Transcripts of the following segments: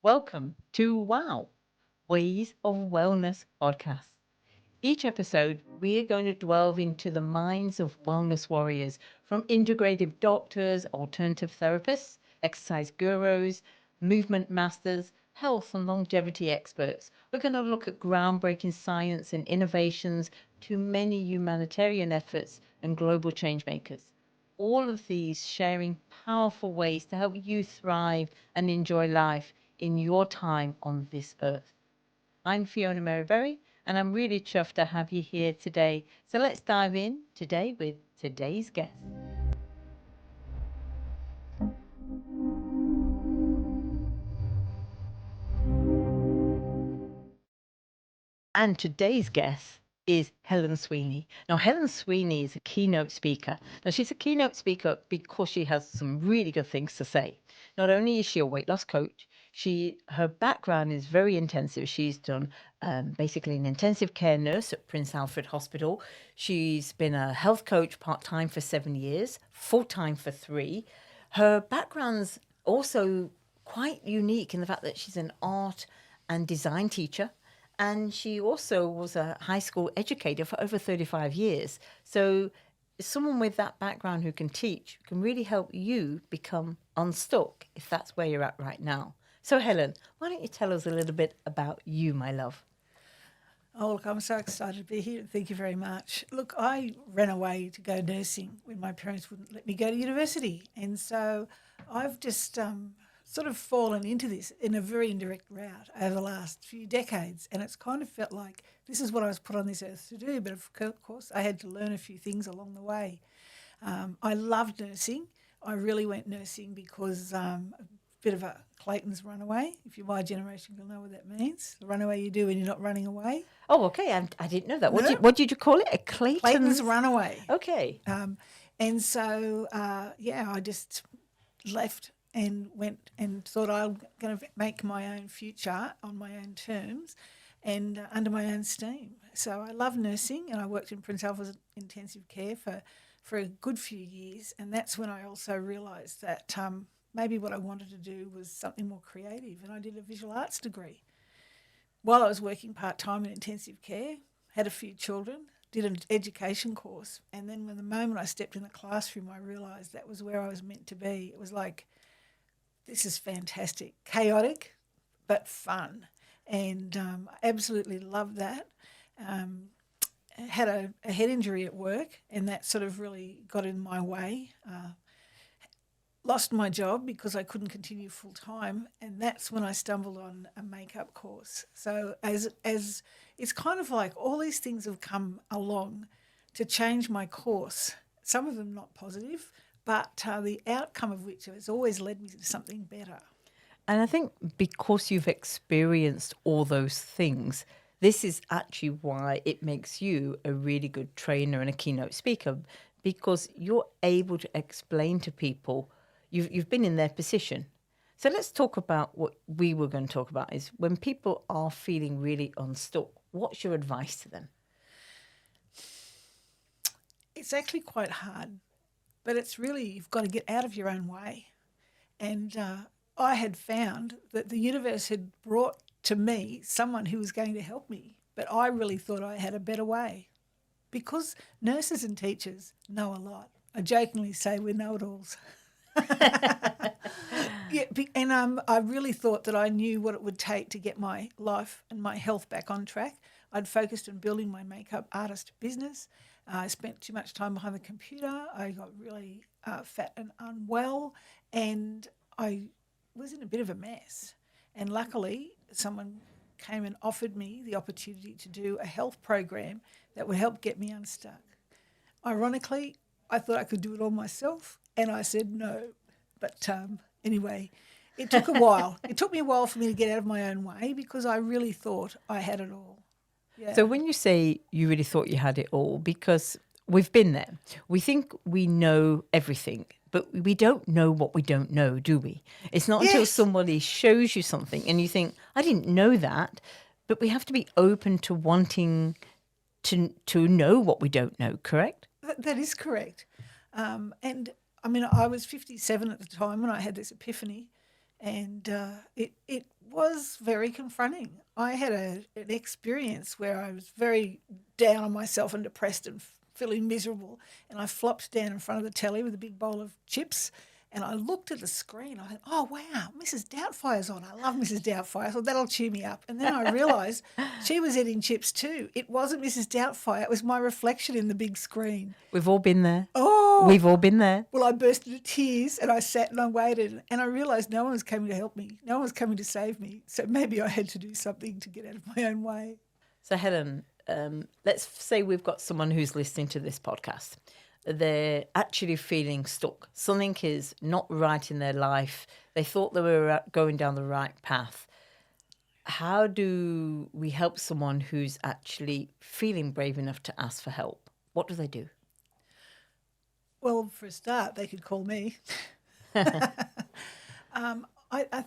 Welcome to Wow, Ways of Wellness podcast. Each episode, we are going to delve into the minds of wellness warriors from integrative doctors, alternative therapists, exercise gurus, movement masters, health and longevity experts. We're going to look at groundbreaking science and innovations to many humanitarian efforts and global change makers. All of these sharing powerful ways to help you thrive and enjoy life in your time on this earth. I'm Fiona Mary Berry, and I'm really chuffed to have you here today. So let's dive in today with today's guest. And today's guest is Helen Sweeney. Now, Helen Sweeney is a keynote speaker. Now, she's a keynote speaker because she has some really good things to say. Not only is she a weight loss coach, her background is very intensive. She's done basically an intensive care nurse at Prince Alfred Hospital. She's been a health coach part-time for 7 years, full-time for 3. Her background's also quite unique in the fact that she's an art and design teacher. And she also was a high school educator for over 35 years. So someone with that background who can teach can really help you become unstuck if that's where you're at right now. So Helen, why don't you tell us a little bit about you, my love? Oh, look, I'm so excited to be here. Thank you very much. Look, I ran away to go nursing when my parents wouldn't let me go to university. And so I've just sort of fallen into this in a very indirect route over the last few decades. And it's kind of felt like this is what I was put on this earth to do. But of course, I had to learn a few things along the way. I loved nursing. I really went nursing because a bit of a Clayton's runaway. If you're my generation, you'll know what that means. The runaway you do when you're not running away. Oh, okay. I didn't know that. No. What did you call it? A Clayton's runaway. Okay. And so, I just left and went and thought I'm going to make my own future on my own terms and under my own steam. So I love nursing, and I worked in Prince Alfred's intensive care for a good few years. And that's when I also realised that maybe what I wanted to do was something more creative, and I did a visual arts degree. While I was working part-time in intensive care, had a few children, did an education course, and then when the moment I stepped in the classroom, I realised that was where I was meant to be. It was like, this is fantastic, chaotic, but fun, and I absolutely loved that. Had a head injury at work, and that sort of really got in my way. Lost my job because I couldn't continue full time, and that's when I stumbled on a makeup course. So as it's kind of like all these things have come along to change my course. Some of them not positive, but the outcome of which has always led me to something better. And I think because you've experienced all those things, this is actually why it makes you a really good trainer and a keynote speaker, because you're able to explain to people. You've been in their position. So let's talk about what we were going to talk about is when people are feeling really unstuck, what's your advice to them? It's actually quite hard, but it's really, you've got to get out of your own way. And I had found that the universe had brought to me someone who was going to help me, but I really thought I had a better way. Because nurses and teachers know a lot. I jokingly say we're know-it-alls. And I really thought that I knew what it would take to get my life and my health back on track. I'd focused on building my makeup artist business. I spent too much time behind the computer. I got really fat and unwell, and I was in a bit of a mess. And luckily, someone came and offered me the opportunity to do a health program that would help get me unstuck. Ironically, I thought I could do it all myself, and I said no. But anyway, it took a while. It took me a while for me to get out of my own way because I really thought I had it all. Yeah. So when you say you really thought you had it all, because we've been there, we think we know everything, but we don't know what we don't know, do we? It's not until somebody shows you something and you think, I didn't know that, but we have to be open to wanting to know what we don't know, correct? That is correct. And I mean, I was 57 at the time when I had this epiphany, And it was very confronting. I had an experience where I was very down on myself and depressed and feeling miserable, and I flopped down in front of the telly with a big bowl of chips. And I looked at the screen. I thought, oh, wow, Mrs. Doubtfire's on. I love Mrs. Doubtfire. I thought, that'll cheer me up. And then I realised she was eating chips too. It wasn't Mrs. Doubtfire. It was my reflection in the big screen. We've all been there. Oh, We've all been there. well, I burst into tears and I sat and I waited and I realised no one was coming to help me. No one was coming to save me. So maybe I had to do something to get out of my own way. So, Helen, let's say we've got someone who's listening to this podcast. They're actually feeling stuck. Something is not right in their life. They thought they were going down the right path. How do we help someone who's actually feeling brave enough to ask for help? What do they do? Well, for a start, they could call me. I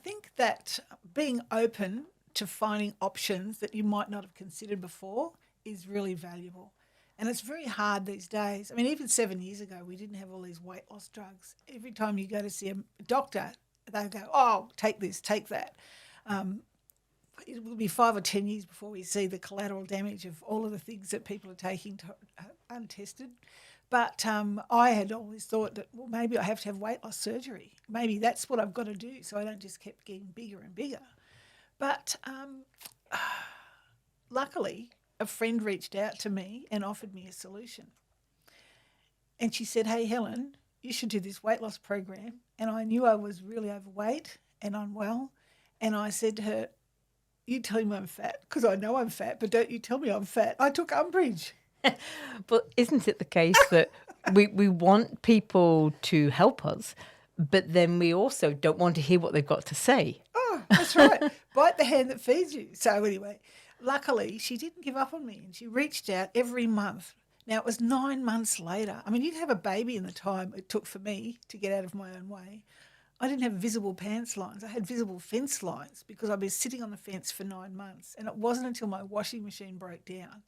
think that being open to finding options that you might not have considered before is really valuable. And it's very hard these days. I mean, even 7 years ago, we didn't have all these weight loss drugs. Every time you go to see a doctor, they go, oh, take this, take that. It will be 5 or 10 years before we see the collateral damage of all of the things that people are taking untested. But I had always thought that, well, maybe I have to have weight loss surgery. Maybe that's what I've got to do so I don't just keep getting bigger and bigger. But luckily, a friend reached out to me and offered me a solution. And she said, hey, Helen, you should do this weight loss program. And I knew I was really overweight and unwell. And I said to her, you tell me I'm fat, because I know I'm fat, but don't you tell me I'm fat. I took umbrage. But isn't it the case that we want people to help us, but then we also don't want to hear what they've got to say? Oh, that's right. Bite the hand that feeds you. So anyway, luckily she didn't give up on me and she reached out every month. Now it was 9 months later. I mean, you'd have a baby in the time it took for me to get out of my own way. I didn't have visible pants lines. I had visible fence lines because I'd been sitting on the fence for 9 months. And it wasn't until my washing machine broke down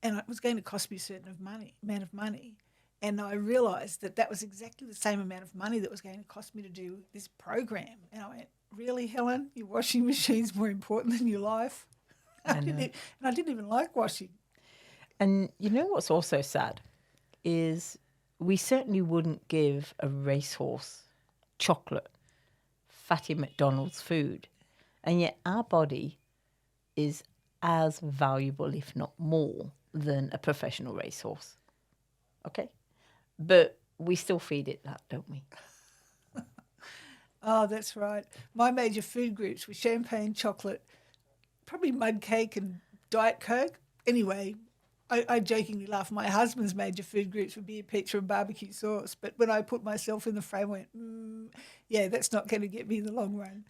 and it was going to cost me a certain amount of money. And I realised that that was exactly the same amount of money that was going to cost me to do this program. And I went, really, Helen? Your washing machine's more important than your life? I didn't even like washing. And you know what's also sad is we certainly wouldn't give a racehorse chocolate, fatty McDonald's food. And yet our body is as valuable, if not more, than a professional racehorse. Okay? But we still feed it that, don't we? Oh, that's right. My major food groups were champagne, chocolate, probably mud cake and Diet Coke. Anyway, I jokingly laugh. My husband's major food groups would be pizza and barbecue sauce. But when I put myself in the frame, I went, yeah, that's not going to get me in the long run.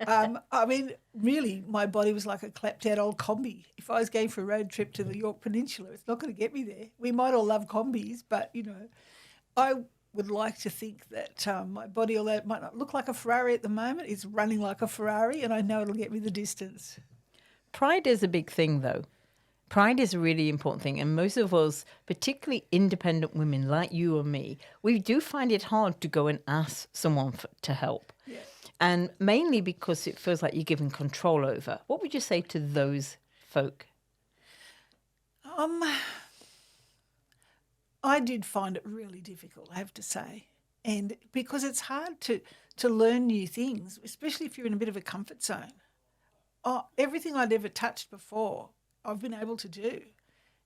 I mean, really, my body was like a clapped out old combi. If I was going for a road trip to the York Peninsula, it's not going to get me there. We might all love combis, but, you know, I would like to think that my body, although it might not look like a Ferrari at the moment, is running like a Ferrari, and I know it'll get me the distance. Pride is a big thing, though. Pride is a really important thing. And most of us, particularly independent women like you and me, we do find it hard to go and ask someone to help. Yeah. And mainly because it feels like you're giving control over. What would you say to those folk? I did find it really difficult, I have to say. And because it's hard to learn new things, especially if you're in a bit of a comfort zone. Everything I'd ever touched before, I've been able to do.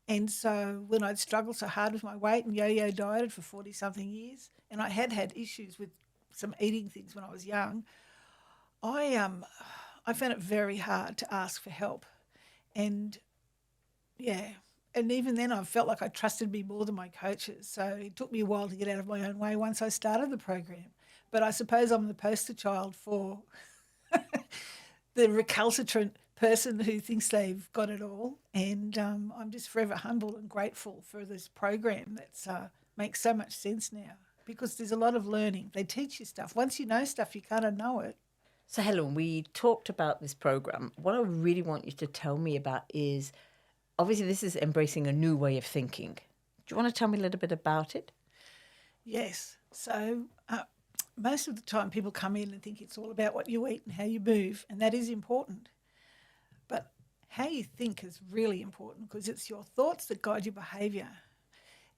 And so when I'd struggled so hard with my weight and yo-yo dieted for 40-something years, and I had issues with some eating things when I was young, I found it very hard to ask for help. And, yeah, and even then I felt like I trusted me more than my coaches. So it took me a while to get out of my own way once I started the program. But I suppose I'm the poster child for the recalcitrant person who thinks they've got it all. And I'm just forever humble and grateful for this program that makes so much sense now because there's a lot of learning. They teach you stuff. Once you know stuff, you kind of know it. So, Helen, we talked about this program. What I really want you to tell me about is, obviously, this is embracing a new way of thinking. Do you want to tell me a little bit about it? Yes. So most of the time people come in and think it's all about what you eat and how you move, and that is important. But how you think is really important because it's your thoughts that guide your behaviour.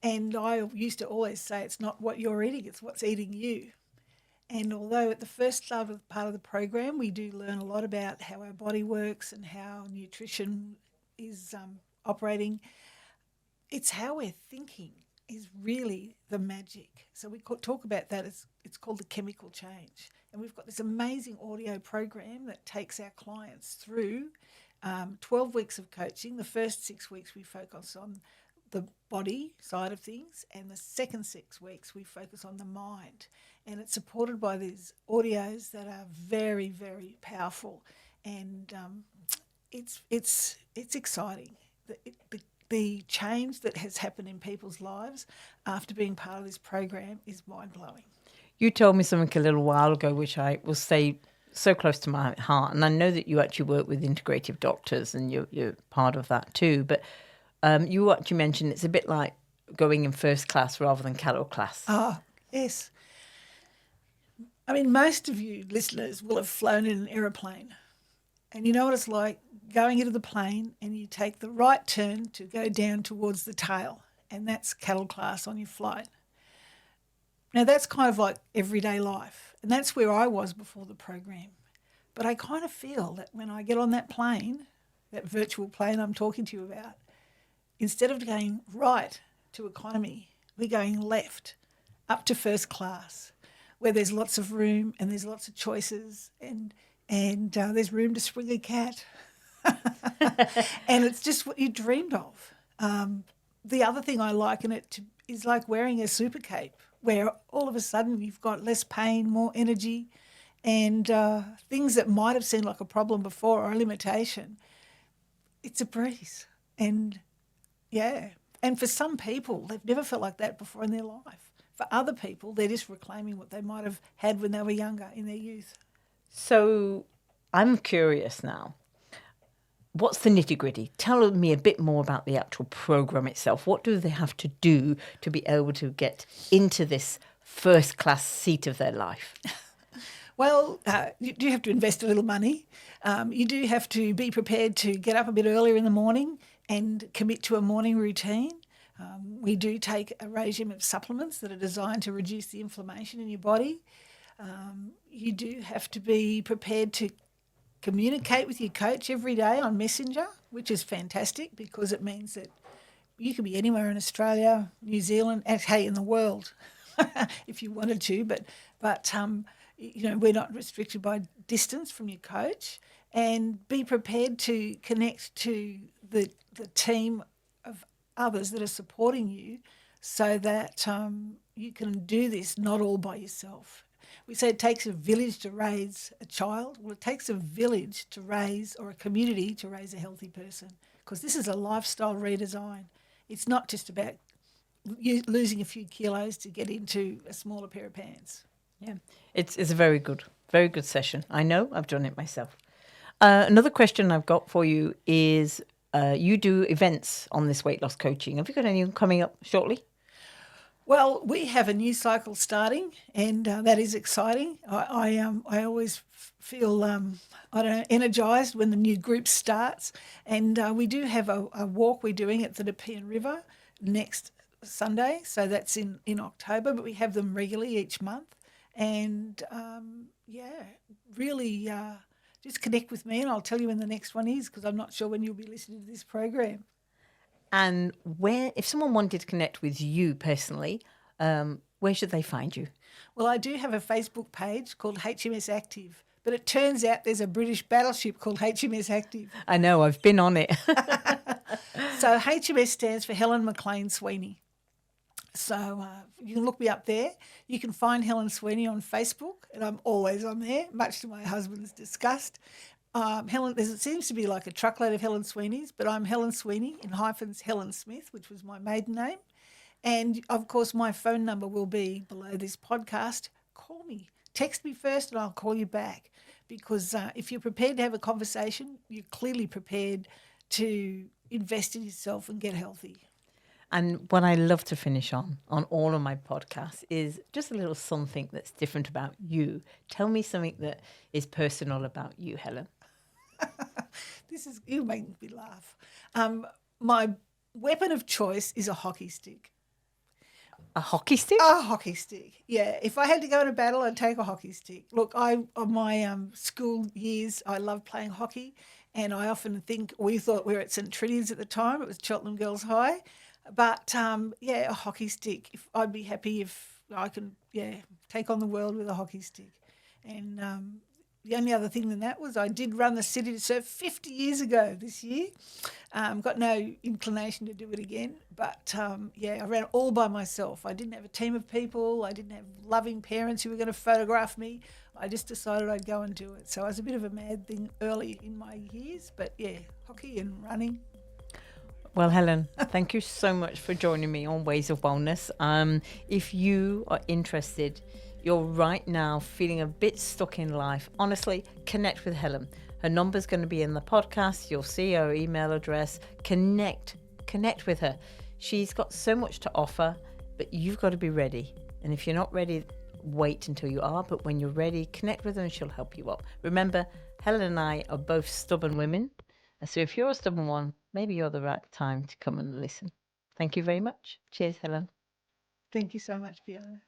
And I used to always say it's not what you're eating, it's what's eating you. And although at the first part of the program we do learn a lot about how our body works and how nutrition is operating, it's how we're thinking is really the magic. So we talk about that as it's called the chemical change. And we've got this amazing audio program that takes our clients through 12 weeks of coaching. The first 6 weeks we focus on the body side of things, and the second 6 weeks we focus on the mind. And it's supported by these audios that are very, very powerful, and it's exciting. The change that has happened in people's lives after being part of this program is mind-blowing. You told me something a little while ago, which I will say so close to my heart, and I know that you actually work with integrative doctors, and you're part of that too. But you actually mentioned it's a bit like going in first class rather than cattle class. Ah, yes. I mean, most of you listeners will have flown in an aeroplane, and you know what it's like going into the plane and you take the right turn to go down towards the tail, and that's cattle class on your flight. Now, that's kind of like everyday life, and that's where I was before the program. But I kind of feel that when I get on that plane, that virtual plane I'm talking to you about, instead of going right to economy, we're going left up to first class, where there's lots of room and there's lots of choices, and there's room to spring a cat. And it's just what you dreamed of. The other thing I liken it to is like wearing a super cape, where all of a sudden you've got less pain, more energy, and things that might have seemed like a problem before or a limitation, it's a breeze. And yeah, and for some people, they've never felt like that before in their life. For other people, they're just reclaiming what they might have had when they were younger in their youth. So I'm curious now. What's the nitty-gritty? Tell me a bit more about the actual program itself. What do they have to do to be able to get into this first-class seat of their life? Well, you do have to invest a little money. You do have to be prepared to get up a bit earlier in the morning and commit to a morning routine. We do take a regime of supplements that are designed to reduce the inflammation in your body. You do have to be prepared to communicate with your coach every day on Messenger, which is fantastic because it means that you could be anywhere in Australia, New Zealand, and hey, in the world, if you wanted to. But you know, we're not restricted by distance from your coach, and be prepared to connect to the team of others that are supporting you, so that you can do this not all by yourself. We say it takes a village to raise a child. Well, it takes a village to raise, or a community to raise a healthy person, because this is a lifestyle redesign. It's not just about you losing a few kilos to get into a smaller pair of pants. Yeah, it's a very good session. I know, I've done it myself. Another question I've got for you is, you do events on this weight loss coaching. Have you got any coming up shortly? Well, we have a new cycle starting, and that is exciting. I always feel energised when the new group starts, and we do have a walk we're doing at the Nepean River next Sunday, so that's in October. But we have them regularly each month, and really just connect with me, and I'll tell you when the next one is, because I'm not sure when you'll be listening to this program. And if someone wanted to connect with you personally, where should they find you? Well, I do have a Facebook page called HMS Active, but it turns out there's a British battleship called HMS Active. I know, I've been on it. So HMS stands for Helen McLean Sweeney. So you can look me up there. You can find Helen Sweeney on Facebook, and I'm always on there, much to my husband's disgust. There seems to be like a truckload of Helen Sweeneys, but I'm Helen Sweeney in hyphens Helen Smith, which was my maiden name. And, of course, my phone number will be below this podcast. Call me. Text me first and I'll call you back, because if you're prepared to have a conversation, you're clearly prepared to invest in yourself and get healthy. And what I love to finish on all of my podcasts is just a little something that's different about you. Tell me something that is personal about you, Helen. You make me laugh. My weapon of choice is a hockey stick. A hockey stick? A hockey stick. Yeah. If I had to go in a battle, I'd take a hockey stick. Look, on my school years, I loved playing hockey, and I often think we thought we were at St Trinity's at the time. It was Cheltenham Girls High, but yeah, a hockey stick. I'd be happy if I could, take on the world with a hockey stick. And the only other thing than that was I did run the City to Surf 50 years ago this year. Got no inclination to do it again, but I ran all by myself. I didn't have a team of people. I didn't have loving parents who were going to photograph me. I just decided I'd go and do it. So it was a bit of a mad thing early in my years, but yeah, hockey and running. Well, Helen, thank you so much for joining me on Ways of Wellness. If you are interested, you're right now feeling a bit stuck in life, honestly, connect with Helen. Her number's going to be in the podcast. You'll see her email address. Connect with her. She's got so much to offer, but you've got to be ready. And if you're not ready, wait until you are. But when you're ready, connect with her and she'll help you up. Remember, Helen and I are both stubborn women. And so if you're a stubborn one, maybe you're the right time to come and listen. Thank you very much. Cheers, Helen. Thank you so much, Fiona.